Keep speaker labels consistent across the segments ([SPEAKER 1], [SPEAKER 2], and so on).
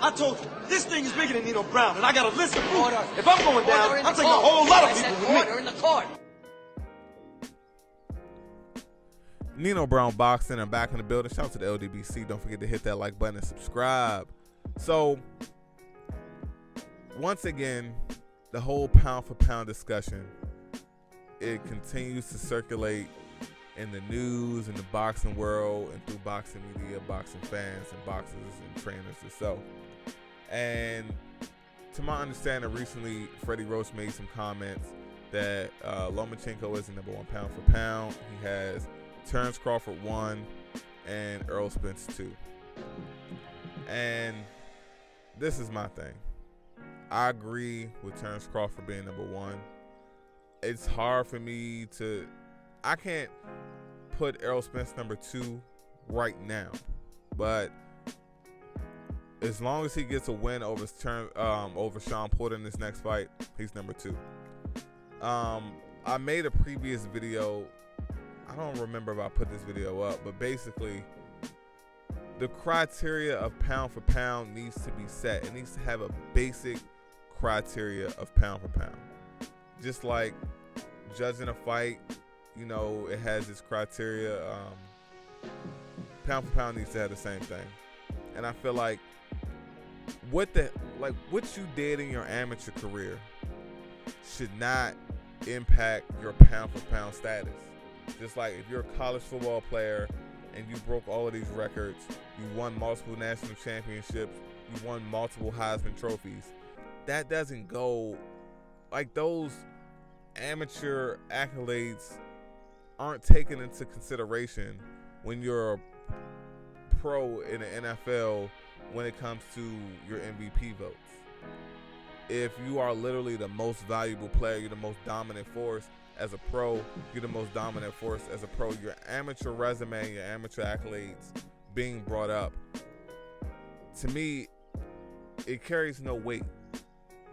[SPEAKER 1] I told you, this thing is bigger than Nino Brown, and I got a list of proof. If I'm going down, I'm taking a whole lot of people with me.
[SPEAKER 2] Order in the court.
[SPEAKER 3] Nino Brown Boxing, I'm back in the building. Shout out to the LDBC. Don't forget to hit that like button and subscribe. So, once again, the whole pound for pound discussion, it continues to circulate in the news, in the boxing world, and through boxing media, boxing fans, and boxers and trainers itself. And to my understanding, recently, Freddie Roach made some comments that Lomachenko is the #1 pound for pound. He has Terrence Crawford 1 and Errol Spence 2. And this is my thing. I agree with Terrence Crawford being #1. It's hard for me to... I can't put Errol Spence #2 right now. But as long as he gets a win over Sean Porter in this next fight, he's #2. I made a previous video. I don't remember if I put this video up, but basically the criteria of pound for pound needs to be set. It needs to have a basic criteria of pound for pound. Just like judging a fight, you know, it has its criteria. Pound for pound needs to have the same thing. And I feel like what you did in your amateur career should not impact your pound for pound status. Just like if you're a college football player and you broke all of these records, you won multiple national championships, you won multiple Heisman trophies, that doesn't go, like, those amateur accolades aren't taken into consideration when you're a pro in the NFL when it comes to your MVP votes. If you are literally the most valuable player, you're the most dominant force as a pro, you're the most dominant force as a pro, your amateur resume, your amateur accolades being brought up, to me, it carries no weight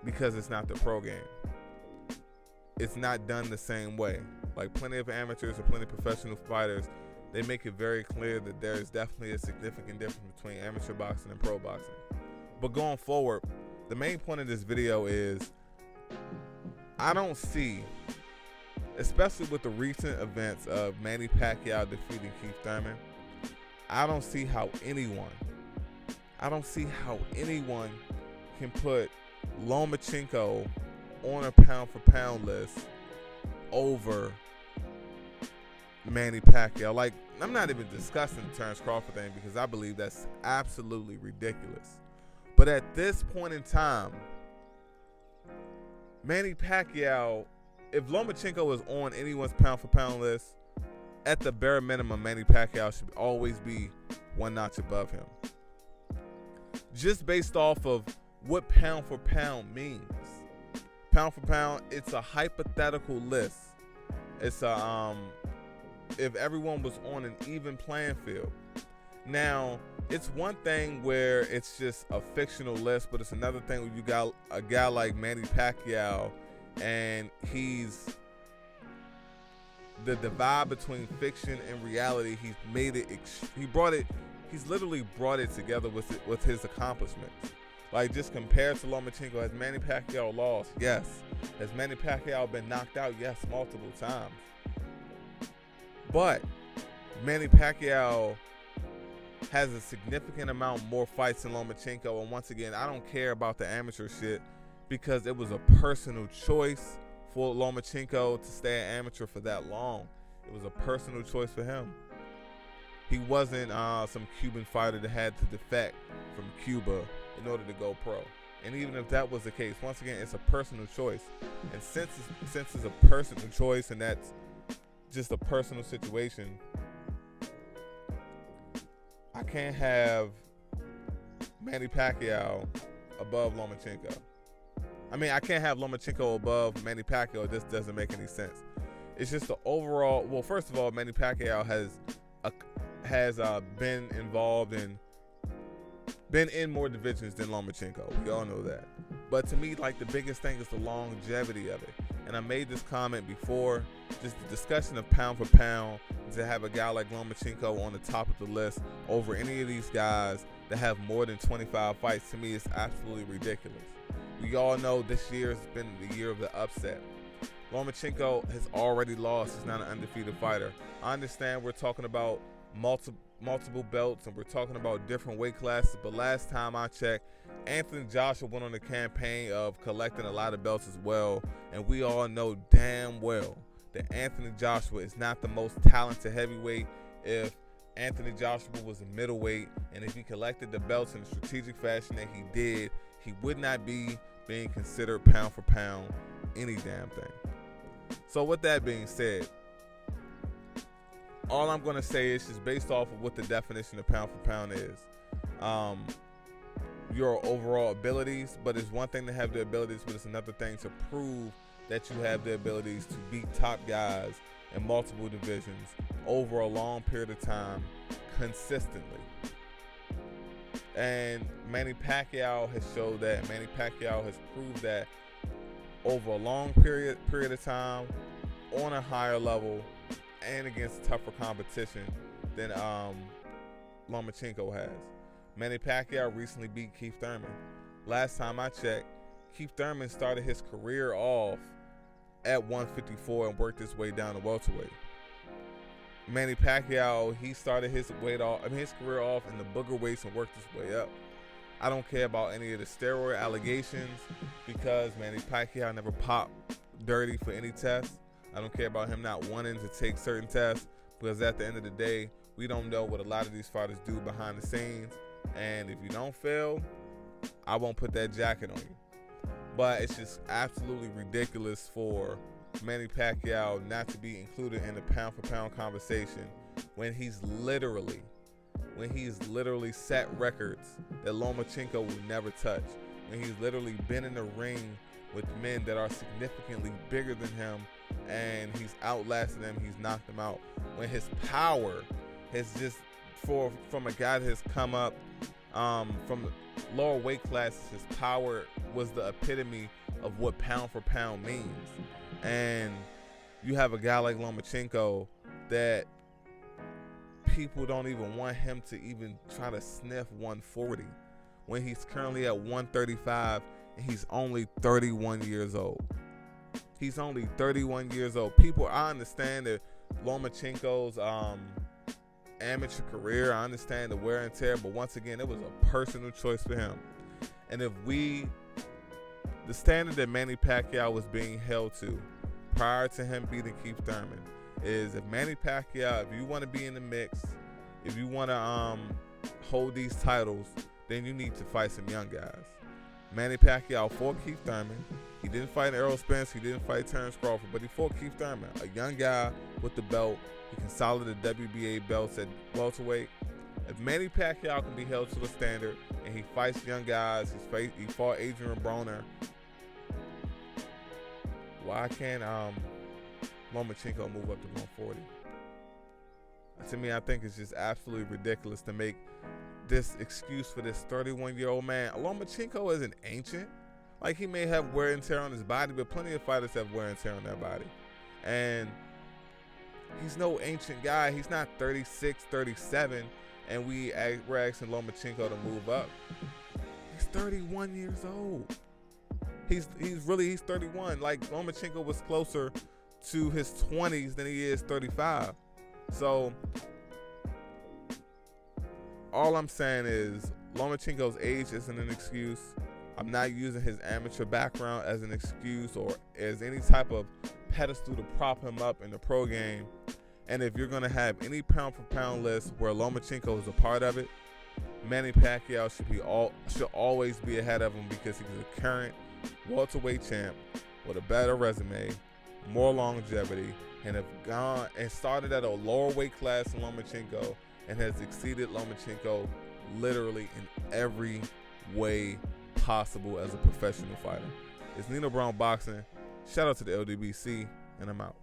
[SPEAKER 3] because it's not the pro game. It's not done the same way. Like plenty of amateurs or plenty of professional fighters, they make it very clear that there is definitely a significant difference between amateur boxing and pro boxing. But going forward, the main point of this video is I don't see, especially with the recent events of Manny Pacquiao defeating Keith Thurman, I don't see how anyone can put Lomachenko on a pound for pound list over Manny Pacquiao. Like, I'm not even discussing the Terrence Crawford thing because I believe that's absolutely ridiculous. But at this point in time, Manny Pacquiao, if Lomachenko is on anyone's pound for pound list, at the bare minimum, Manny Pacquiao should always be one notch above him. Just based off of what pound for pound means. Pound for pound, it's a hypothetical list. It's a if everyone was on an even playing field. Now, it's one thing where it's just a fictional list, but it's another thing when you got a guy like Manny Pacquiao and he's the divide between fiction and reality. He's made it. He's literally brought it together with his accomplishments. Like, just compared to Lomachenko, has Manny Pacquiao lost? Yes. Has Manny Pacquiao been knocked out? Yes, multiple times. But Manny Pacquiao has a significant amount more fights than Lomachenko. And once again, I don't care about the amateur shit because it was a personal choice for Lomachenko to stay an amateur for that long. It was a personal choice for him. He wasn't some Cuban fighter that had to defect from Cuba in order to go pro. And even if that was the case, once again, it's a personal choice. And since it's a personal choice and that's just a personal situation, I can't have Manny Pacquiao above Lomachenko. I mean, I can't have Lomachenko above Manny Pacquiao. It just doesn't make any sense. It's just the overall. Well, first of all, Manny Pacquiao has been involved in, been in more divisions than Lomachenko. We all know that. But to me, like, the biggest thing is the longevity of it. and I made this comment before, just the discussion of pound for pound, to have a guy like Lomachenko on the top of the list over any of these guys that have more than 25 fights, to me is absolutely ridiculous. We all know this year has been the year of the upset. Lomachenko has already lost. He's not an undefeated fighter. I understand we're talking about multiple belts and we're talking about different weight classes, but last time I checked, Anthony Joshua went on a campaign of collecting a lot of belts as well, and we all know damn well that Anthony Joshua is not the most talented heavyweight. If Anthony Joshua was a middleweight and if he collected the belts in a strategic fashion that he did, he would not be being considered pound for pound any damn thing. So with that being said, all I'm going to say is just based off of what the definition of pound for pound is. Your overall abilities, but it's one thing to have the abilities, but it's another thing to prove that you have the abilities to beat top guys in multiple divisions over a long period of time consistently. And Manny Pacquiao has showed that. Manny Pacquiao has proved that over a long period of time on a higher level and against tougher competition than Lomachenko has. Manny Pacquiao recently beat Keith Thurman. Last time I checked, Keith Thurman started his career off at 154 and worked his way down to welterweight. Manny Pacquiao, he started his career off in the booger weights and worked his way up. I don't care about any of the steroid allegations because Manny Pacquiao never popped dirty for any test. I don't care about him not wanting to take certain tests because at the end of the day, we don't know what a lot of these fighters do behind the scenes. And if you don't fail, I won't put that jacket on you. But it's just absolutely ridiculous for Manny Pacquiao not to be included in the pound for pound conversation when he's literally set records that Lomachenko will never touch. When he's literally been in the ring with men that are significantly bigger than him and he's outlasted them, he's knocked them out. When his power has just, from a guy that has come up from lower weight classes, his power was the epitome of what pound for pound means. And you have a guy like Lomachenko that people don't even want him to even try to sniff 140 when he's currently at 135 and he's only 31 years old. He's only 31 years old. I understand that Lomachenko's amateur career, I understand the wear and tear, but once again, it was a personal choice for him. And the standard that Manny Pacquiao was being held to prior to him beating Keith Thurman is, if Manny Pacquiao, if you want to be in the mix, if you want to hold these titles, then you need to fight some young guys. Manny Pacquiao fought Keith Thurman. He didn't fight Errol Spence. He didn't fight Terrence Crawford, but he fought Keith Thurman, a young guy with the belt. He consolidated the WBA belts at welterweight. If Manny Pacquiao can be held to the standard and he fights young guys, he fought Adrian Broner, why can't Lomachenko move up to 140? To me, I think it's just absolutely ridiculous to make this excuse for this 31-year-old man. Lomachenko isn't ancient. Like, he may have wear and tear on his body, but plenty of fighters have wear and tear on their body. And he's no ancient guy. He's not 36, 37, and we're asking Lomachenko to move up. He's 31 years old. He's 31. Like, Lomachenko was closer to his 20s than he is 35. So all I'm saying is Lomachenko's age isn't an excuse. I'm not using his amateur background as an excuse or as any type of pedestal to prop him up in the pro game. And if you're going to have any pound for pound list where Lomachenko is a part of it, Manny Pacquiao should always be ahead of him because he's a current welterweight champ with a better resume, more longevity, and have gone and started at a lower weight class than Lomachenko and has exceeded Lomachenko literally in every way possible as a professional fighter. It's Nino Brown Boxing. Shout out to the LDBC, and I'm out.